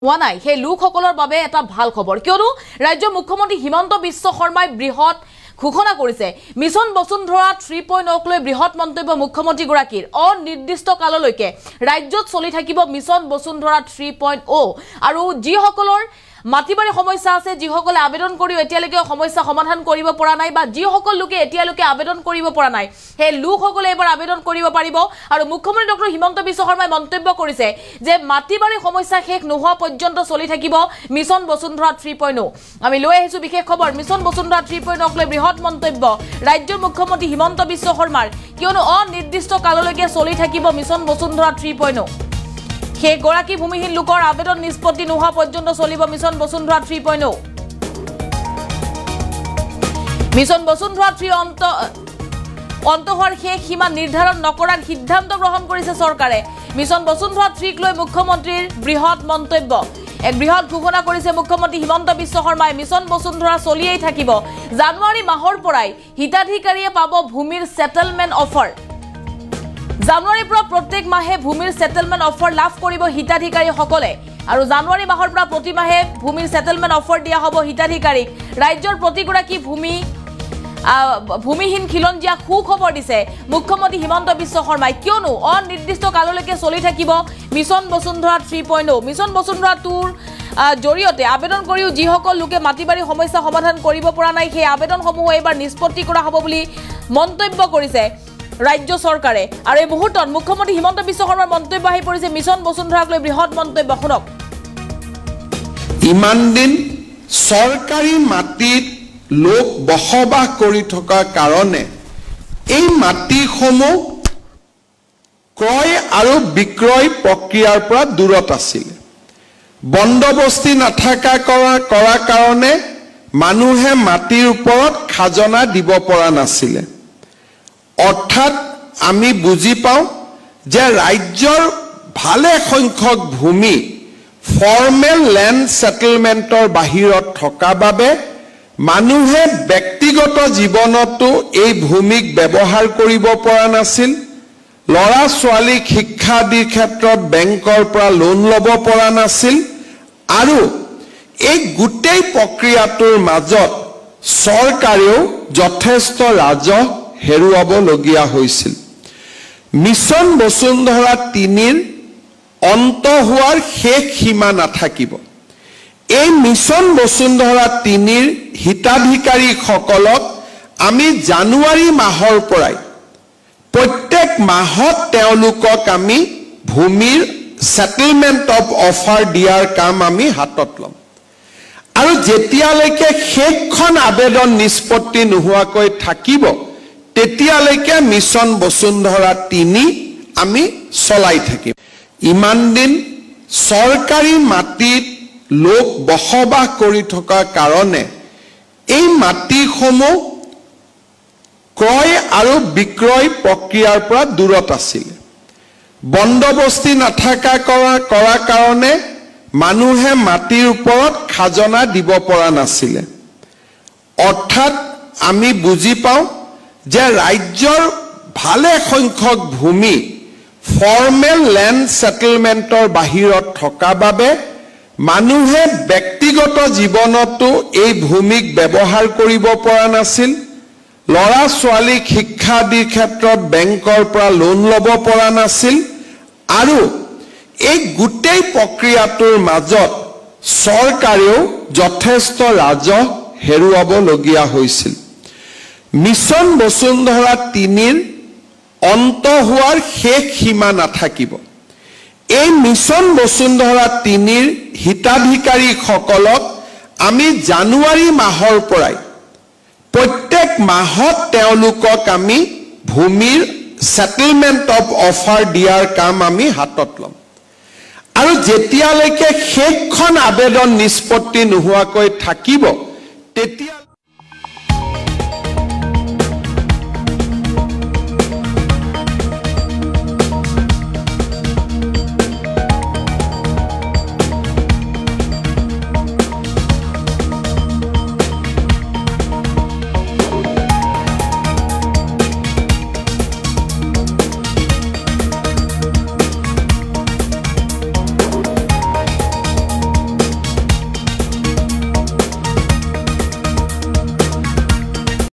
নাই হে লোকসকলৰ বাবে এটা ভাল খবৰ কিয়নো ৰাজ্যৰ মুখ্যমন্ত্ৰী হিমন্ত বিশ্ব শৰ্মাই বৃহৎ ঘোষণা কৰিছে মিছন বসুন্ধৰা 3.0 লৈ বৃহৎ মন্তব্য মুখ্যমন্ত্ৰী গৰাকীৰ অনিৰ্দিষ্ট কাললৈকে ৰাজ্যত চলি থাকিব মিছন বসুন্ধৰা 3.0 আৰু যিসকলৰ মাটিবাৰী সমস্যা আছে যিসকলে আবেদন কৰি এতিয়ালৈকে সমস্যা সমাধান কৰিব পৰা নাই বা যিসকল লোকে এতিয়ালৈকে আবেদন কৰিব পৰা নাই হে লোকসকলে এবাৰ আবেদন কৰিব পাৰিব আৰু মুখ্যমন্ত্ৰী ডক্টৰ হিমন্ত বিশ্ব শৰ্মাই মন্তব্য কৰিছে যে মাটিবাৰী সমস্যা শেষ নোহোৱা পৰ্যন্ত চলি থাকিব মিছন বসুন্ধৰা 3.0 আমি লৈ আহিছো বিশেষ খবৰ মিছন বসুন্ধৰা 3.0 লৈ বৃহৎ মন্তব্য ৰাজ্যৰ মুখ্যমন্ত্ৰী হিমন্ত বিশ্ব শৰ্মাৰ কিয়নো অনিৰ্দিষ্ট কাললৈকে চলি থাকিব মিছন বসুন্ধৰা 3.0 হে গৰাকী ভূমিহীন লোকৰ আবেদন নিষ্পত্তি নোহোৱা পৰ্যন্ত চলিব মিছন বসুন্ধৰা 3.0 মিছন বসুন্ধৰা 3 অন্তহৰ শেষ সীমা নিৰ্ধাৰণ নকৰাৰ সিদ্ধান্ত গ্ৰহণ কৰিছে চৰকাৰে মিছন বসুন্ধৰা 3 লৈ মুখ্যমন্ত্ৰীৰ বৃহৎ মন্তব্য এক বৃহৎ ঘোষণা কৰিছে মুখ্যমন্ত্ৰী হিমন্ত বিশ্ব শৰ্মাই মিছন বসুন্ধৰা চলিয়েই থাকিব জানুৱাৰী মাহৰ পৰাই হিতাধিকাৰীয়ে পাব ভূমিৰ সেটেলমেন্ট অফাৰ জানুৱাৰীৰ পৰা প্ৰত্যেক মাহে ভূমিৰ সেটেলমেন্ট অফাৰ লাভ কৰিব হিতাধিকাৰীসকলে আৰু জানুৱাৰী মাহৰ পৰা প্ৰতি মাহে ভূমিৰ সেটেলমেন্ট অফাৰ দিয়া হ'ব হিতাধিকাৰীক ৰাজ্যৰ প্ৰতিগৰাকী ভূমিহীন খিলঞ্জীয়া সুখবৰ দিছে মুখ্যমন্ত্ৰী হিমন্ত বিশ্ব শৰ্মাই কিয়নো অনিৰ্দিষ্ট কাললৈকে চলি থাকিব মিছন বসুন্ধৰা 3.0 মিছন বসুন্ধৰা 2ৰ জৰিয়তে আবেদন কৰিও যিসকল লোকে মাটিবাৰী সমস্যা সমাধান কৰিব পৰা নাই সেই আবেদনসমূহ এবাৰ নিষ্পত্তি কৰা হ'ব বুলি মন্তব্য কৰিছে ৰাজ্য চৰকাৰে আৰু এই মুহূৰ্তত মুখ্যমন্ত্ৰী হিমন্ত বিশ্ব শৰ্মাৰ মন্তব্য আহি পৰিছে মিছন বসুন্ধৰাক লৈ বৃহৎ মন্তব্য শুনক ইমান দিন চৰকাৰী মাটিত লোক বসবাস কৰি থকা কাৰণে এই মাটিসমূহ ক্ৰয় আৰু বিক্ৰয় প্ৰক্ৰিয়াৰ পৰা দূৰত আছিল বন্দবস্তি নাথাকা কৰা কাৰণে মানুহে মাটিৰ ওপৰত খাজনা দিব পৰা নাছিল অৰ্থাৎ আমি বুজি পাওঁ যে ৰাজ্যৰ ভালে সংখ্যক ভূমি ফৰ্মেল ল্যান্ড সেটেলমেন্টৰ বাহিৰত থকা বাবে মানুহে ব্যক্তিগত জীৱনতো এই ভূমিক ব্যৱহাৰ কৰিব পৰা নাছিল লৰা ছোৱালীক শিক্ষা দিৰ ক্ষেত্ৰত বেংকৰ পৰা লোন ল'ব পৰা নাছিল আৰু এই গোটেই প্ৰক্ৰিয়াটোৰ মাজত চৰকাৰেও যথেষ্ট ৰাজহ হেৰুৱাবলগীয়া হৈছিল মিছন বসুন্ধৰা 3ৰ অন্ত হোৱাৰ শেষ সীমা নাথাকিব এই মিছন বসুন্ধৰা 3ৰ হিতাধিকাৰীসকলক আমি জানুৱাৰী মাহৰ পৰাই প্ৰত্যেক মাহত তেওঁলোকক আমি ভূমিৰ সেটেলমেন্ট অফ অফাৰ দিয়াৰ কাম আমি হাতত ল'ম আৰু যেতিয়ালৈকে শেষখন আবেদন নিষ্পত্তি নোহোৱাকৈ থাকিব তেতিয়ালৈকে মিছন বসুন্ধৰা 3 আমি চলাই থাকিম ইমান দিন চৰকাৰী মাটিত লোক বসবাস কৰি থকা কাৰণে এই মাটিসমূহ ক্ৰয় আৰু বিক্ৰয় প্ৰক্ৰিয়াৰ পৰা দূৰত আছিল বন্দবস্তি নাথাকা কৰা কাৰণে মানুহে মাটিৰ ওপৰত খাজনা দিব পৰা নাছিল অৰ্থাৎ আমি বুজি পাওঁ যে ৰাজ্যৰ ভালে সংখ্যক ভূমি ফৰ্মেল ল্যান্ড সেটেলমেন্টৰ বাহিৰত থকা বাবে মানুহে ব্যক্তিগত জীৱনতো এই ভূমিক ব্যৱহাৰ কৰিব পৰা নাছিল লৰা ছোৱালীক শিক্ষা দিৰ ক্ষেত্ৰত বেংকৰ পৰা লোন ল'ব পৰা নাছিল আৰু এই গোটেই প্ৰক্ৰিয়াটোৰ মাজত চৰকাৰেও যথেষ্ট ৰাজহ হেৰুৱাবলগীয়া হৈছিল মিছন বসুন্ধৰা 3ৰ অন্ত হোৱাৰ শেষ সীমা নাথাকিব এই মিছন বসুন্ধৰা 3ৰ হিতাধিকাৰীসকলক আমি জানুৱাৰী মাহৰ পৰাই প্ৰত্যেক মাহত তেওঁলোকক আমি ভূমিৰ সেটেলমেন্ট অফ অফাৰ দিয়াৰ কাম আমি হাতত ল'ম আৰু যেতিয়ালৈকে শেষখন আবেদন নিষ্পত্তি নোহোৱাকৈ থাকিব তেতিয়া